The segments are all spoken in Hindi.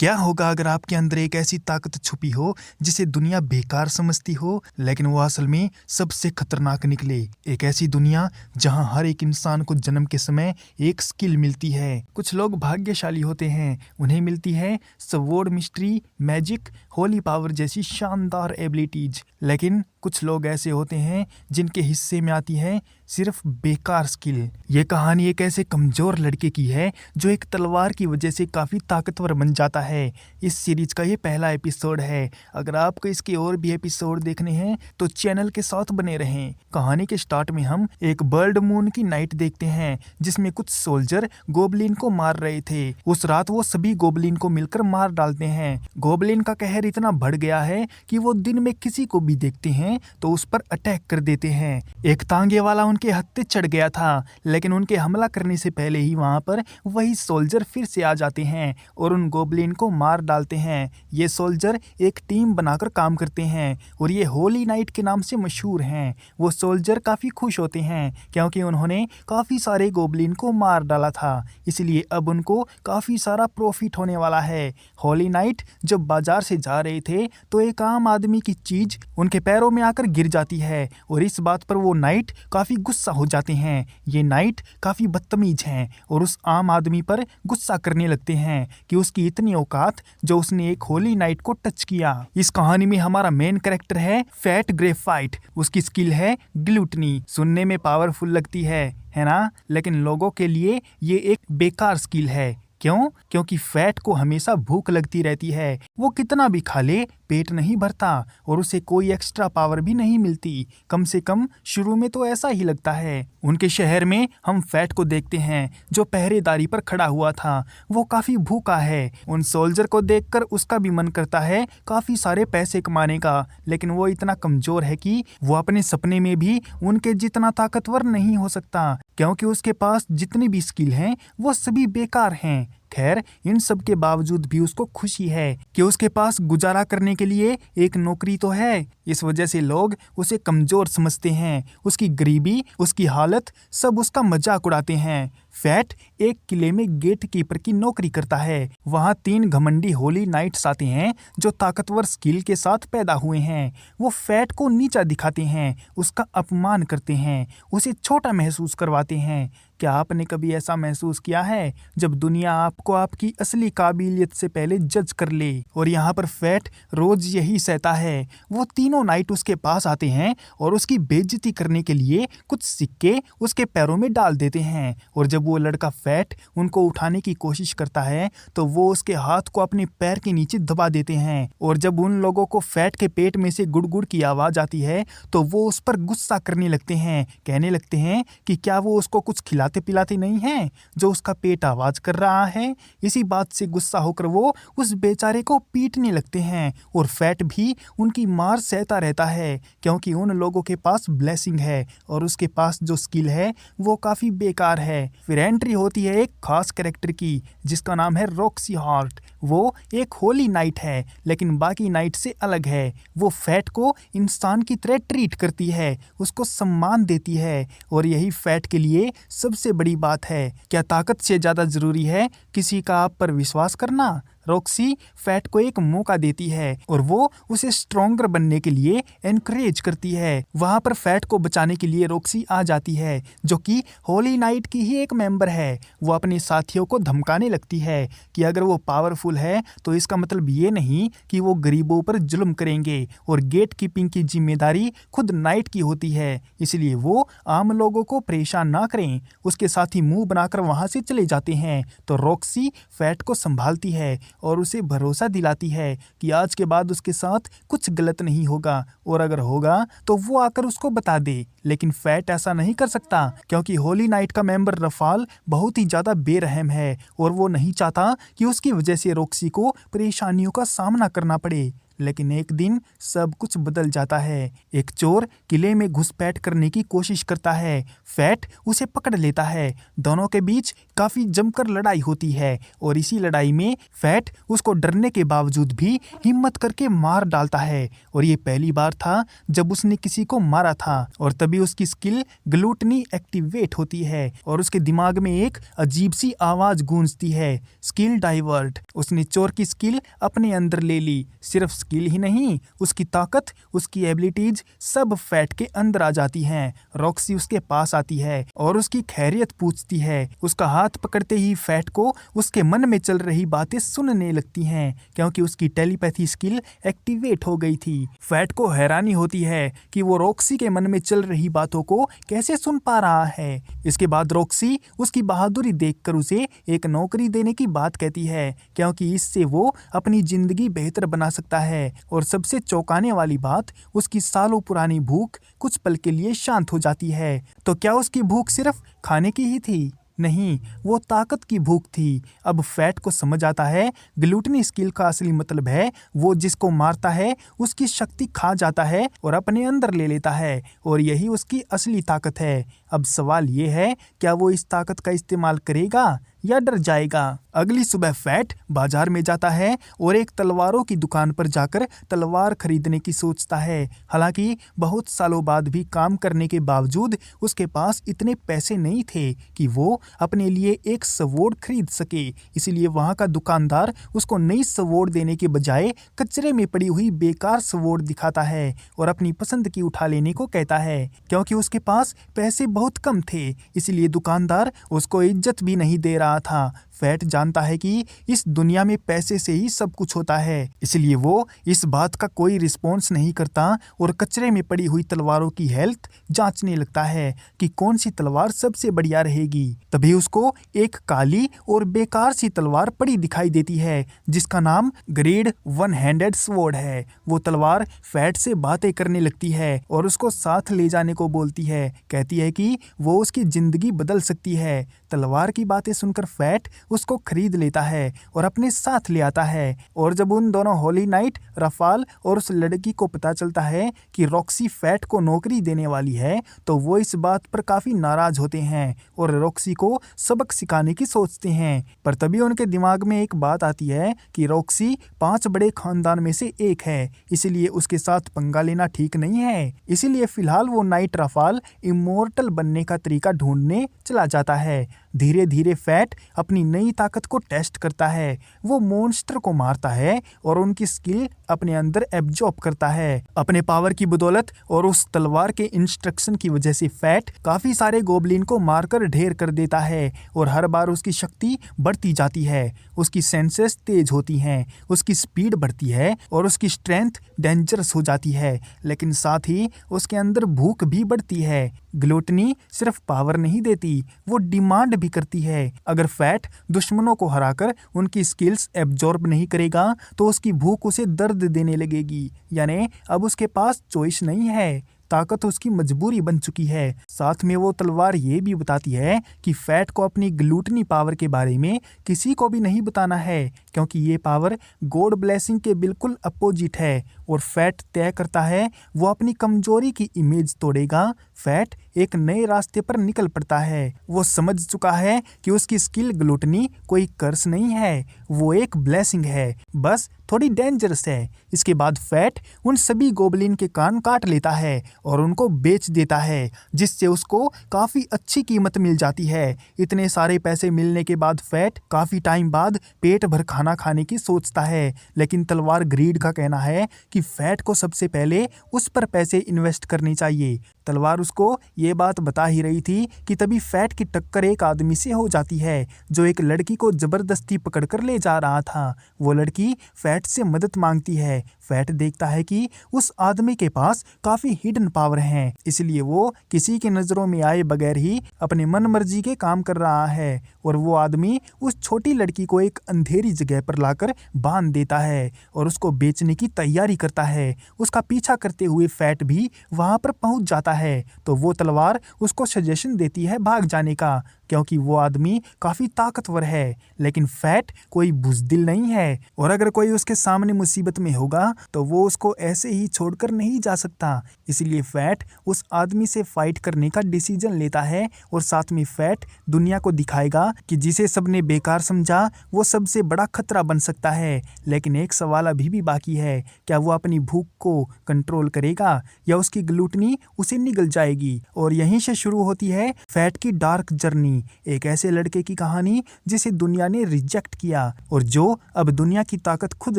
क्या होगा अगर आपके अंदर एक ऐसी ताकत छुपी हो जिसे दुनिया बेकार समझती हो, लेकिन वो असल में सबसे खतरनाक निकले। एक ऐसी दुनिया जहां हर एक इंसान को जन्म के समय एक स्किल मिलती है। कुछ लोग भाग्यशाली होते हैं, उन्हें मिलती है sword, mystery, magic, Holi power जैसी शानदार एबिलिटीज। लेकिन कुछ लोग ऐसे होते हैं जिनके हिस्से में आती है सिर्फ बेकार स्किल। ये कहानी एक ऐसे कमजोर लड़के की है जो एक तलवार की वजह से काफी ताकतवर बन जाता है। इस सीरीज का ये पहला एपिसोड है। अगर आपको इसके और भी एपिसोड देखने हैं तो चैनल के साथ बने रहें। कहानी के स्टार्ट में हम एक बर्ड मून की नाइट देखते हैं जिसमें कुछ सोल्जर गोबलिन को मार रहे थे। उस रात वो सभी गोबलिन को मिलकर मार डालते हैं। गोबलिन का कहर इतना बढ़ गया है कि वो दिन में किसी को भी देखते हैं तो उस पर अटैक कर देते हैं। एक तांगे वाला उनके हत्थे चढ़ गया था, लेकिन उनके हमला करने से पहले ही वहां पर वही सोल्जर फिर से आ जाते हैं और उन गोबलिन को मार डालते हैं। ये सोल्जर एक टीम बनाकर काम करते हैं और ये होली नाइट के नाम से मशहूर हैं। वो सोल्जर काफी खुश होते हैं क्योंकि उन्होंने काफी सारे गोबलिन को मार डाला था, इसलिए अब उनको काफी सारा प्रॉफिट होने वाला है। होली नाइट जब बाजार से जा रहे थे तो एक आम आदमी की चीज उनके पैरों में आकर गिर जाती है और इस बात पर वो नाइट काफी गुस्सा हो जाते हैं। ये नाइट काफी बदतमीज हैं और उस आम आदमी पर गुस्सा करने लगते हैं कि उसकी इतनी औकात जो उसने एक होली नाइट को टच किया। इस कहानी में हमारा मेन कैरेक्टर है फैट ग्रेफाइट। उसकी स्किल है ग्लूटनी। सुनने में पावरफुल लगती है ना? लेकिन लोगों के लिए ये एक बेकार स्किल है। क्यों? क्योंकि फैट को हमेशा भूख लगती रहती है। वो कितना भी खा ले पेट नहीं भरता और उसे कोई एक्स्ट्रा पावर भी नहीं मिलती। कम से कम शुरू में तो ऐसा ही लगता है। उनके शहर में हम फैट को देखते हैं जो पहरेदारी पर खड़ा हुआ था। वो काफी भूखा है। उन सोल्जर को देखकर उसका भी मन करता है काफी सारे पैसे कमाने का, लेकिन वो इतना कमजोर है कि वो अपने सपने में भी उनके जितना ताकतवर नहीं हो सकता, क्योंकि उसके पास जितनी भी स्किल हैं वो सभी बेकार हैं। खैर, इन सब के बावजूद भी उसको खुशी है कि उसके पास गुजारा करने के लिए एक नौकरी तो है। इस वजह से लोग उसे कमजोर समझते हैं। उसकी गरीबी, उसकी हालत, सब उसका मजाक उड़ाते हैं। फैट एक किले में गेट कीपर की नौकरी करता है। वहाँ 3 घमंडी होली नाइट्स आते हैं जो ताकतवर स्किल के साथ पैदा हुए हैं। वो फैट को नीचा दिखाते हैं, उसका अपमान करते हैं, उसे छोटा महसूस करवाते हैं। क्या आपने कभी ऐसा महसूस किया है जब दुनिया आपको आपकी असली काबिलियत से पहले जज कर ले? और यहाँ पर फैट रोज यही सहता है। वो तीनों नाइट उसके पास आते हैं और उसकी बेइज्जती करने के लिए कुछ सिक्के उसके पैरों में डाल देते हैं, और जब वो लड़का फैट उनको उठाने की कोशिश करता है तो वो उसके हाथ को अपने पैर के नीचे दबा देते हैं। और जब उन लोगों को फैट के पेट में से गुड़गुड़ की आवाज आती है तो वो उस पर गुस्सा करने लगते हैं, कहने लगते हैं कि क्या वो उसको कुछ खिलाते पिलाते नहीं हैं जो उसका पेट आवाज कर रहा है। इसी बात से गुस्सा होकर वो उस बेचारे को पीटने लगते हैं और फैट भी उनकी मार सहता रहता है क्योंकि उन लोगों के पास ब्लेसिंग है और उसके पास जो स्किल है वो काफी बेकार है। फिर एंट्री होती है एक खास कैरेक्टर की जिसका नाम है रॉक्सी हार्ट। वो एक होली नाइट है लेकिन बाकी नाइट से अलग है। वो फैट को इंसान की तरह ट्रीट करती है, उसको सम्मान देती है, और यही फैट के लिए सबसे बड़ी बात है। क्या ताकत से ज्यादा जरूरी है किसी का आप पर विश्वास करना? रॉक्सी फैट को एक मौका देती है और वो उसे स्ट्रॉन्गर बनने के लिए एनकरेज करती है। वहां पर फैट को बचाने के लिए रॉक्सी आ जाती है जो कि होली नाइट की ही एक मेंबर है। वो अपने साथियों को धमकाने लगती है कि अगर वो पावरफुल है तो इसका मतलब ये नहीं कि वो गरीबों पर जुल्म करेंगे, और गेट कीपिंग की जिम्मेदारी खुद नाइट की होती है, इसलिए वो आम लोगों को परेशान ना करें। उसके साथी मुंह बनाकर वहां से चले जाते हैं तो रॉक्सी फैट को संभालती है और उसे भरोसा दिलाती है कि आज के बाद उसके साथ कुछ गलत नहीं होगा, और अगर होगा तो वो आकर उसको बता दे। लेकिन फैट ऐसा नहीं कर सकता क्योंकि होली नाइट का मेंबर रफाल बहुत ही ज्यादा बेरहम है और वो नहीं चाहता कि उसकी वजह से रॉक्सी को परेशानियों का सामना करना पड़े। लेकिन एक दिन सब कुछ बदल जाता है। एक चोर किले में घुसपैठ करने की कोशिश करता है। फैट उसे पकड़ लेता है। दोनों के बीच काफी जमकर लड़ाई होती है और इसी लड़ाई में फैट उसको डरने के बावजूद भी हिम्मत करके मार डालता है। और ये पहली बार था जब उसने किसी को मारा था और तभी उसकी स्किल ग्लूटनी एक्टिवेट होती है और उसके दिमाग में एक अजीब सी आवाज गूंजती है, स्किल डाइवर्ट। उसने चोर की स्किल अपने अंदर ले ली। सिर्फ स्किल ही नहीं, उसकी ताकत, उसकी एबिलिटीज सब फैट के अंदर आ जाती हैं। रॉक्सी उसके पास आती है और उसकी खैरियत पूछती है। उसका हाथ पकड़ते ही फैट को उसके मन में चल रही बातें सुनने लगती हैं क्योंकि उसकी टेलीपैथी स्किल एक्टिवेट हो गई थी। फैट को हैरानी होती है कि वो रॉक्सी के मन में चल रही बातों को कैसे सुन पा रहा है। इसके बाद रॉक्सी उसकी बहादुरी देखकर उसे एक नौकरी देने की बात कहती है क्योंकि इससे वो अपनी जिंदगी बेहतर बना सकता है। और सबसे चौंकाने वाली बात, उसकी सालों पुरानी भूख कुछ पल के लिए शांत हो जाती है। तो क्या उसकी भूख सिर्फ खाने की ही थी? नहीं, वो ताकत की भूख थी। अब फैट को समझ आता है ग्लूटनी स्किल का असली मतलब है वो जिसको मारता है उसकी शक्ति खा जाता है और अपने अंदर ले लेता है और यही उसकी असली ताकत है। अब सवाल ये है, क्या वो इस ताकत का इस्तेमाल करेगा या डर जाएगा? अगली सुबह फैट बाजार में जाता है और एक तलवारों की दुकान पर जाकर तलवार खरीदने की सोचता है। हालांकि बहुत सालों बाद भी काम करने के बावजूद उसके पास इतने पैसे नहीं थे कि वो अपने लिए एक स्वॉर्ड खरीद सके। इसलिए वहां का दुकानदार उसको नई स्वॉर्ड देने के बजाय कचरे में पड़ी हुई बेकार स्वॉर्ड दिखाता है और अपनी पसंद की उठा लेने को कहता है। क्योंकि उसके पास पैसे बहुत कम थे इसलिए दुकानदार उसको इज्जत भी नहीं दे रहा था। फैट जानता है कि इस दुनिया में पैसे से ही सब कुछ होता है, इसलिए वो इस बात का कोई रिस्पॉन्स नहीं करता और कचरे में पड़ी हुई तलवारों की हेल्थ जांचने लगता है कि कौन सी तलवार सबसे बढ़िया रहेगी। तभी उसको एक काली और बेकार सी तलवार पड़ी दिखाई देती है जिसका नाम ग्रेड वन हैंडेड स्वॉर्ड है। वो तलवार फैट से बातें करने लगती है और उसको साथ ले जाने को बोलती है। कहती है कि वो उसकी जिंदगी बदल सकती है। तलवार की बातें सुनकर फैट उसको खरीद लेता है और अपने साथ ले आता है। और जब उन दोनों होली नाइट, रफाल और उस लड़की को पता चलता है कि रॉक्सी फैट को नौकरी देने वाली है तो वो इस बात पर काफी नाराज होते हैं और रॉक्सी को सबक सिखाने की सोचते हैं। पर तभी उनके दिमाग में एक बात आती है कि रॉक्सी 5 बड़े खानदान में से एक है, इसलिए उसके साथ पंगा लेना ठीक नहीं है। इसीलिए फिलहाल वो नाइट रफाल इमोर्टल बनने का तरीका ढूंढने चला जाता है। धीरे धीरे फैट अपनी नई ताकत को टेस्ट करता है। वो मॉन्स्टर को मारता है और उनकी स्किल अपने अंदर एब्जॉर्ब करता है। अपने पावर की बदौलत और उस तलवार के इंस्ट्रक्शन की वजह से फैट काफी सारे गोबलिन को मारकर ढेर कर देता है और हर बार उसकी शक्ति बढ़ती जाती है। उसकी सेंसेस तेज होती हैं, उसकी स्पीड बढ़ती है और उसकी स्ट्रेंथ डेंजरस हो जाती है, लेकिन साथ ही उसके अंदर भूख भी बढ़ती है। ग्लूटनी सिर्फ पावर नहीं देती, वो डिमांड भी करती है। अगर फैट दुश्मनों को हराकर उनकी स्किल्स एब्जॉर्ब नहीं करेगा तो उसकी भूख उसे दर्द देने लगेगी। यानी अब उसके पास चॉइस नहीं है, ताकत उसकी मजबूरी बन चुकी है। साथ में वो तलवार ये भी बताती है कि फैट को अपनी ग्लूटनी पावर के बारे में किसी को भी नहीं बताना है क्योंकि ये पावर गॉड ब्लेसिंग के बिल्कुल अपोजिट है। और फैट तय करता है वो अपनी कमजोरी की इमेज तोड़ेगा। फैट एक नए रास्ते पर निकल पड़ता है। वो समझ चुका है कि उसकी स्किल ग्लूटनी कोई कर्स नहीं है, वो एक ब्लेसिंग है, बस थोड़ी डेंजरस है। इसके बाद फैट उन सभी गोबलिन के कान काट लेता है और उनको बेच देता है जिससे उसको काफी अच्छी कीमत मिल जाती है। इतने सारे पैसे मिलने के बाद फैट काफी टाइम बाद पेट भर खाना खाने की सोचता है, लेकिन तलवार ग्रीड का कहना है कि फैट को सबसे पहले उस पर पैसे इन्वेस्ट करनी चाहिए। तलवार उसको ये बात बता ही रही थी कि तभी फैट की टक्कर एक आदमी से हो जाती है जो एक लड़की को जबरदस्ती पकड़कर ले जा रहा था। वो लड़की फैट से मदद मांगती है। फैट देखता है कि उस आदमी के पास काफी हिडन पावर हैं, इसलिए वो किसी की नजरों में आए बगैर ही अपने मन मर्जी के काम कर रहा है। और वो आदमी उस छोटी लड़की को एक अंधेरी जगह पर लाकर बांध देता है और उसको बेचने की तैयारी करता है। उसका पीछा करते हुए फैट भी वहां पर पहुंच जाता है तो वो तलवार उसको सजेशन देती है भाग जाने का, क्योंकि वो आदमी काफ़ी ताकतवर है, लेकिन फैट कोई बुज़दिल नहीं है और अगर कोई उसके सामने मुसीबत में होगा तो वो उसको ऐसे ही छोड़कर नहीं जा सकता। इसलिए फैट उस आदमी से फाइट करने का डिसीजन लेता है और साथ में फैट दुनिया को दिखाएगा कि जिसे सबने बेकार समझा वो सबसे बड़ा खतरा बन सकता है। लेकिन एक सवाल अभी भी बाकी है, क्या वो अपनी भूख को कंट्रोल करेगा या उसकी ग्लूटनी उसे निगल जाएगी। और यहीं से शुरू होती है फैट की डार्क जर्नी, एक ऐसे लड़के की कहानी जिसे दुनिया ने रिजेक्ट किया और जो अब दुनिया की ताकत खुद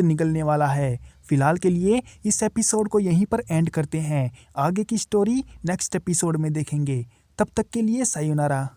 निगलने वाला है। फिलहाल के लिए इस एपिसोड को यहीं पर एंड करते हैं, आगे की स्टोरी नेक्स्ट एपिसोड में देखेंगे। तब तक के लिए सायोनारा।